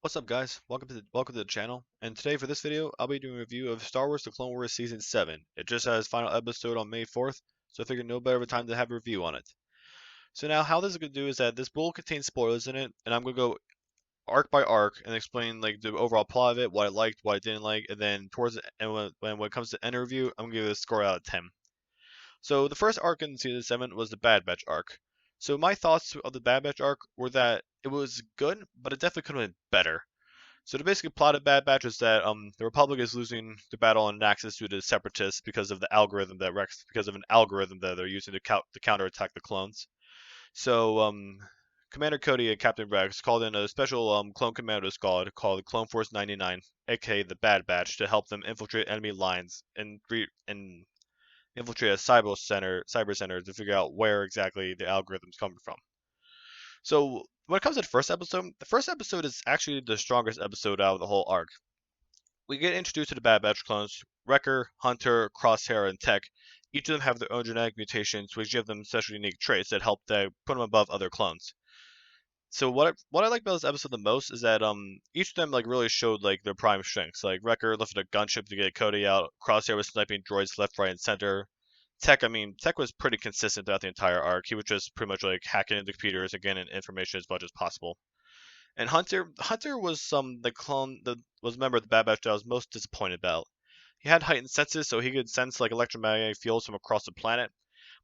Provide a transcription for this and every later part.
What's up, guys? Welcome to the channel. And today for this video, I'll be doing a review of Star Wars: The Clone Wars Season 7. It just had its final episode on May 4th, so I figured no better of a time to have a review on it. So now, how this is going to do is that this will contain spoilers in it, and I'm going to go arc by arc and explain like the overall plot of it, what I liked, what I didn't like, and then when it comes to end review, I'm going to give it a score out of 10. So the first arc in Season 7 was the Bad Batch arc. So my thoughts of the Bad Batch arc were that it was good, but it definitely could have been better. So the basic plot of Bad Batch is that the Republic is losing the battle on Naxos to the Separatists because of an algorithm that they're using to counterattack the clones. So Commander Cody and Captain Rex called in a special clone commando squad called Clone Force 99, aka the Bad Batch, to help them infiltrate enemy lines and infiltrate a cyber center to figure out where exactly the algorithm's coming from. So when it comes to the first episode is actually the strongest episode out of the whole arc. We get introduced to the Bad Batch clones, Wrecker, Hunter, Crosshair, and Tech. Each of them have their own genetic mutations, which give them special unique traits that help put them above other clones. So what I like about this episode the most is that each of them like really showed like their prime strengths. Like Wrecker lifted a gunship to get Cody out. Crosshair was sniping droids left, right, and center. Tech was pretty consistent throughout the entire arc. He was just pretty much like hacking into computers and getting information as much as possible. And Hunter was the clone that was a member of the Bad Batch that I was most disappointed about. He had heightened senses, so he could sense like electromagnetic fields from across the planet,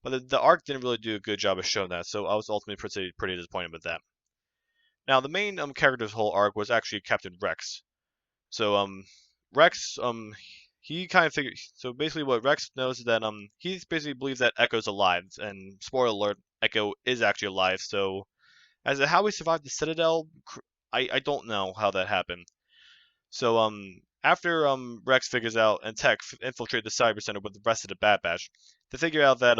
but the arc didn't really do a good job of showing that, so I was ultimately pretty disappointed with that. Now the main character's whole arc was actually Captain Rex. So Rex he kind of figured. So basically, what Rex knows is that he basically believes that Echo's alive, and spoiler alert, Echo is actually alive. So as to how he survived the Citadel, I don't know how that happened. So after Rex figures out and Tech infiltrate the cyber center with the rest of the Bad Batch, they figure out that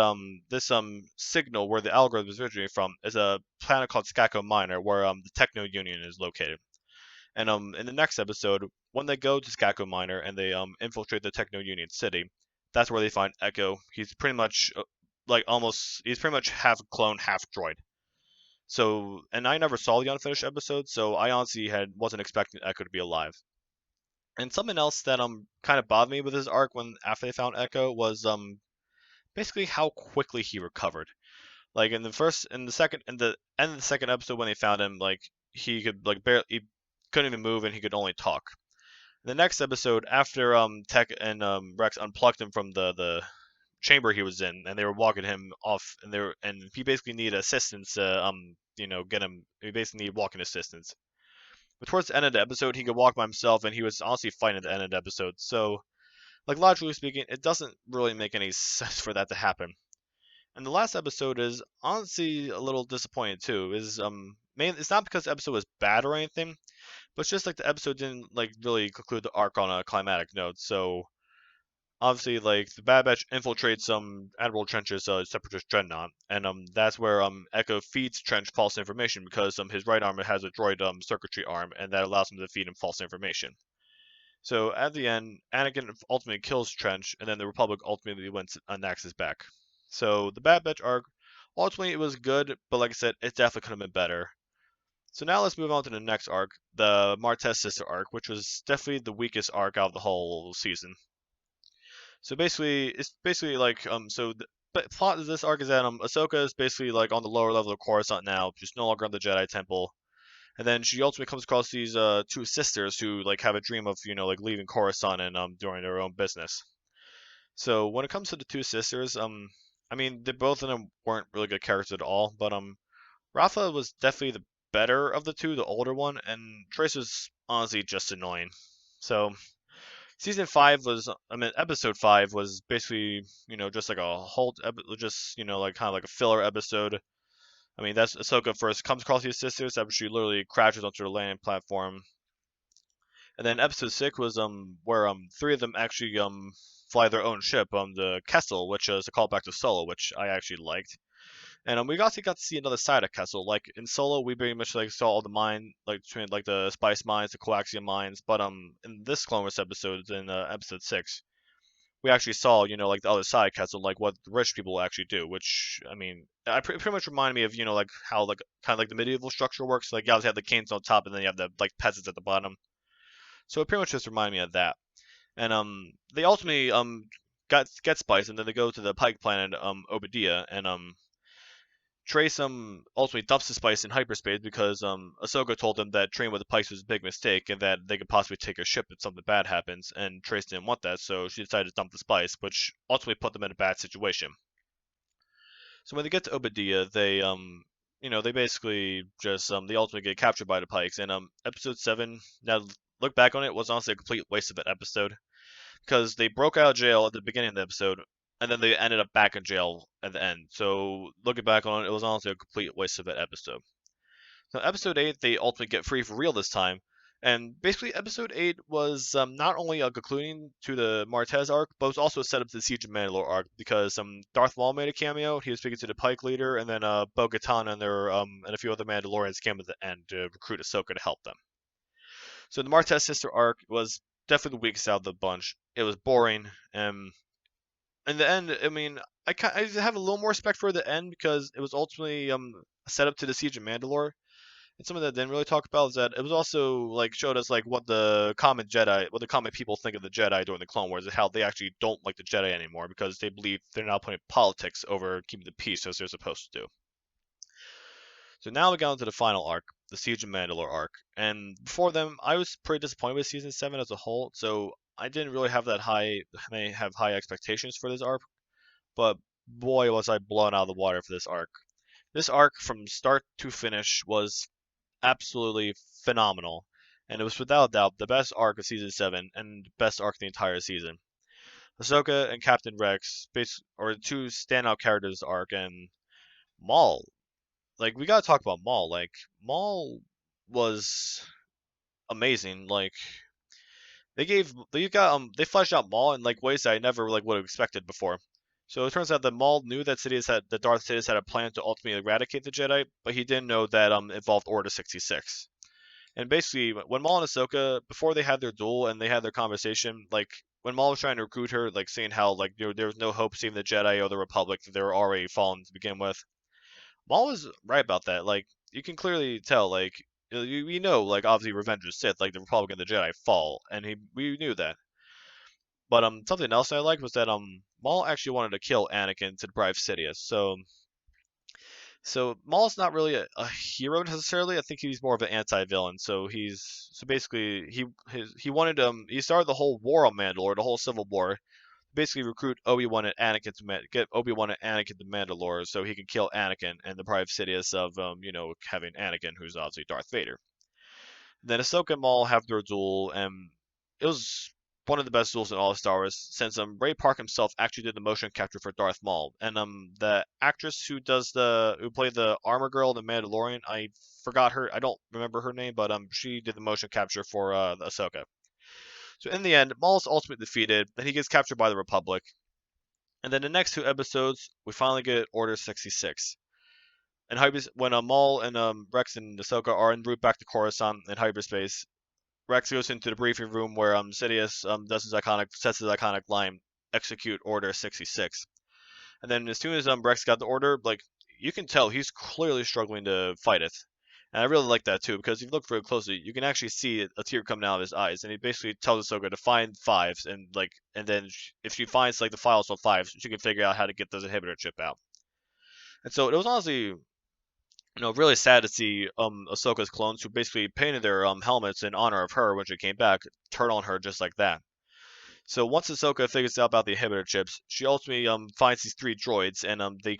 this signal where the algorithm is originating from is a planet called Skako Minor, where the Techno Union is located. And in the next episode, when they go to Skako Minor and they infiltrate the Techno Union city, that's where they find Echo. He's pretty much he's pretty much half clone, half droid. So, and I never saw the unfinished episode, so I honestly wasn't expecting Echo to be alive. And something else that kind of bothered me with his arc when after they found Echo was basically how quickly he recovered. Like in the end of the second episode when they found him, like he could like barely he couldn't even move and he could only talk. In the next episode, after Tech and Rex unplugged him from the chamber he was in, and they were walking him off, and he basically needed assistance to get him. He basically needed walking assistance. But towards the end of the episode, he could walk by himself, and he was honestly fine at the end of the episode. So, like logically speaking, it doesn't really make any sense for that to happen. And the last episode is honestly a little disappointing too. It's not because the episode was bad or anything, but it's just like the episode didn't like really conclude the arc on a climatic note. So obviously, like the Bad Batch infiltrates Admiral Trench's separatist dreadnought, and that's where Echo feeds Trench false information because his right arm has a droid circuitry arm, and that allows him to feed him false information. So at the end, Anakin ultimately kills Trench, and then the Republic ultimately wins Naxx's back. So the Bad Batch arc, ultimately it was good, but like I said, it definitely could have been better. So now let's move on to the next arc, the Martez sister arc, which was definitely the weakest arc out of the whole season. So basically, it's basically like but plot of this arc is that Ahsoka is basically like on the lower level of Coruscant now, she's no longer on the Jedi Temple, and then she ultimately comes across these two sisters who like have a dream of like leaving Coruscant and doing their own business. So when it comes to the two sisters, I mean they both of them weren't really good characters at all, but Rafa was definitely the better of the two, the older one, and Trace was honestly just annoying. So episode 5 was basically, just like a whole, just, like kind of like a filler episode. I mean, that's Ahsoka first comes across these sisters after she literally crashes onto the landing platform. And then episode 6 was, where, three of them actually, fly their own ship, the Kessel, which is a callback to Solo, which I actually liked. And we also got to see another side of Kessel. Like in Solo, we pretty much like saw all the mine, like between like the spice mines, the coaxium mines. But in this Clone Wars episode, in episode 6, we actually saw, like the other side castle, like what the rich people actually do. Which I mean, I pretty much reminded me of like how like kind of like the medieval structure works. Like you obviously have the kings on top, and then you have the like peasants at the bottom. So it pretty much just reminded me of that. And they ultimately get Spice, and then they go to the Pike planet Obadiah, and Trace ultimately dumps the Spice in hyperspace because Ahsoka told them that training with the Pikes was a big mistake and that they could possibly take a ship if something bad happens, and Trace didn't want that, so she decided to dump the Spice, which ultimately put them in a bad situation. So when they get to Obadiah, they basically just they ultimately get captured by the Pikes, and episode 7, now look back on it, was honestly a complete waste of an episode because they broke out of jail at the beginning of the episode, and then they ended up back in jail at the end. So looking back on it, it was honestly a complete waste of that episode. So episode 8, they ultimately get free for real this time, and basically episode 8 was not only a concluding to the Martez arc, but was also a setup to the Siege of Mandalore arc because Darth Maul made a cameo. He was speaking to the Pike leader, and then Bo-Katan and a few other Mandalorians came at the end to recruit Ahsoka to help them. So the Martez sister arc was definitely the weakest out of the bunch. It was boring. In the end, I mean, I have a little more respect for the end because it was ultimately a setup to the Siege of Mandalore. And something that I didn't really talk about is that it was also like showed us like what the common Jedi, what the common people think of the Jedi during the Clone Wars, and how they actually don't like the Jedi anymore because they believe they're now putting politics over keeping the peace as they're supposed to do. So now we got into the final arc, the Siege of Mandalore arc, and before them, I was pretty disappointed with season 7 as a whole. So I didn't really have high expectations for this arc, but boy was I blown out of the water for this arc. This arc from start to finish was absolutely phenomenal, and it was without doubt the best arc of season 7 and best arc of the entire season. Ahsoka and Captain Rex, are the two standout characters arc, and Maul. Like we gotta talk about Maul. Like Maul was amazing. Like they fleshed out Maul in like ways that I never like would have expected before. So it turns out that Maul knew that Darth Sidious had a plan to ultimately eradicate the Jedi, but he didn't know that involved Order 66. And basically, when Maul and Ahsoka, before they had their duel and they had their conversation, like when Maul was trying to recruit her, like saying how like there was no hope saving the Jedi or the Republic, that they were already fallen to begin with. Maul was right about that. Like you can clearly tell, like we know, like obviously Revenge of the Sith, like the Republic and the Jedi fall, and we knew that. But something else I liked was that Maul actually wanted to kill Anakin to deprive Sidious. So Maul's not really a hero necessarily. I think he's more of an anti-villain. So basically he wanted he started the whole war on Mandalore, the whole Civil War. Basically recruit Obi-Wan and Anakin to get Obi-Wan and Anakin to Mandalore so he can kill Anakin and deprive Sidious of having Anakin, who's obviously Darth Vader. Then Ahsoka and Maul have their duel, and it was one of the best duels in all of Star Wars since Ray Park himself actually did the motion capture for Darth Maul, and the actress who played the armor girl in the Mandalorian, I forgot her, I don't remember her name, but she did the motion capture for Ahsoka. So in the end, Maul is ultimately defeated, and he gets captured by the Republic. And then the next two episodes, we finally get Order 66. And when Maul and Rex and Ahsoka are en route back to Coruscant in hyperspace, Rex goes into the briefing room where Sidious sets his iconic line, "Execute Order 66." And then as soon as Rex got the order, like you can tell he's clearly struggling to fight it. And I really like that too because if you look very closely, you can actually see a tear coming out of his eyes, and he basically tells Ahsoka to find fives, and then if she finds like the files on fives, she can figure out how to get those inhibitor chip out. And so it was honestly really sad to see Ahsoka's clones who basically painted their helmets in honor of her when she came back turn on her just like that. So once Ahsoka figures out about the inhibitor chips, she ultimately finds these three droids and they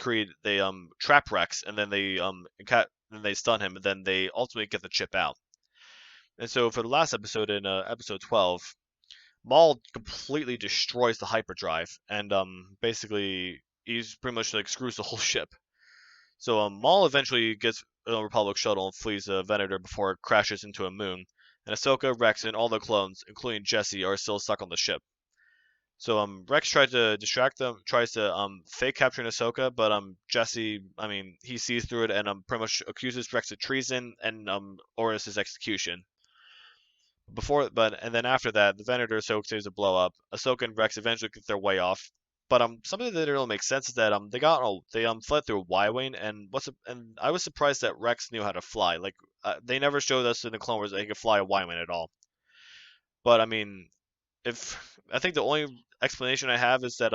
trap Rex and then they stun him and then they ultimately get the chip out. And so for the last episode in episode 12, Maul completely destroys the hyperdrive and basically he's pretty much like screws the whole ship. So Maul eventually gets a Republic shuttle and flees the Venator before it crashes into a moon. And Ahsoka, Rex, and all the clones, including Jesse, are still stuck on the ship. So Rex tries to distract them, tries to fake capturing Ahsoka, but Jesse, I mean, he sees through it and pretty much accuses Rex of treason and orders his execution. And then after that, the Venator Ahsoka seems to blow up. Ahsoka and Rex eventually get their way off. But something that didn't really make sense is that they fled through a Y-wing, and and I was surprised that Rex knew how to fly. Like they never showed us in the Clone Wars that he could fly a Y-wing at all. But I mean, if I think the only explanation I have is that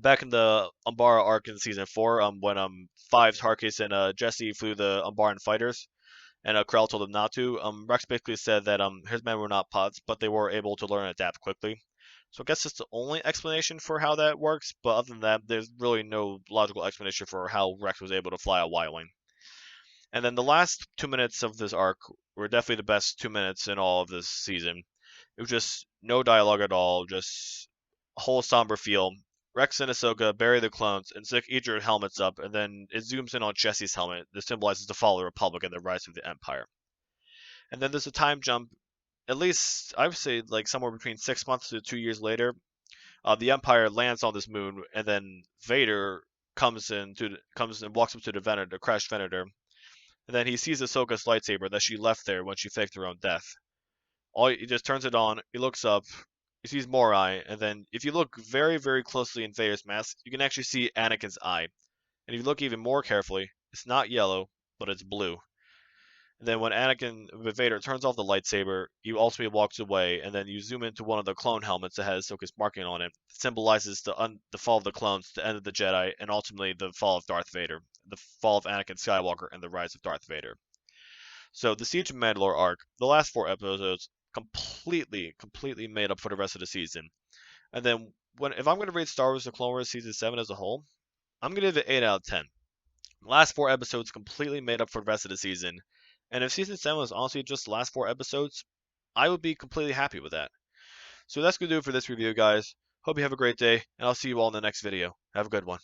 back in the Umbara arc in season 4, when Five, Tarkus, and Jesse flew the Umbaran fighters, and Krell told them not to. Rex basically said that his men were not pods, but they were able to learn and adapt quickly. So I guess that's the only explanation for how that works. But other than that, there's really no logical explanation for how Rex was able to fly a Y-wing. And then the last 2 minutes of this arc were definitely the best 2 minutes in all of this season. It was just no dialogue at all, just a whole somber feel. Rex and Ahsoka bury the clones and stick each of their helmets up, and then it zooms in on Jesse's helmet. This symbolizes the fall of the Republic and the rise of the Empire. And then there's a time jump, at least I would say like somewhere between 6 months to 2 years later. The Empire lands on this moon, and then Vader comes and walks up to the Venator, the crashed Venator, and then he sees Ahsoka's lightsaber that she left there when she faked her own death. He just turns it on. He looks up. He sees Morai, and then if you look very, very closely in Vader's mask, you can actually see Anakin's eye. And if you look even more carefully, it's not yellow, but it's blue. And then when Vader turns off the lightsaber, he ultimately walks away, and then you zoom into one of the clone helmets that has Ahsoka's marking on it. It symbolizes the fall of the clones, the end of the Jedi, and ultimately the fall of Darth Vader, the fall of Anakin Skywalker, and the rise of Darth Vader. So the Siege of Mandalore arc, the last 4 episodes, completely made up for the rest of the season. And then if I'm going to rate Star Wars: The Clone Wars season 7 as a whole, I'm going to give it 8 out of 10. The last 4 episodes completely made up for the rest of the season. And if season 7 was honestly just the last 4 episodes, I would be completely happy with that. So that's going to do it for this review, guys. Hope you have a great day, and I'll see you all in the next video. Have a good one.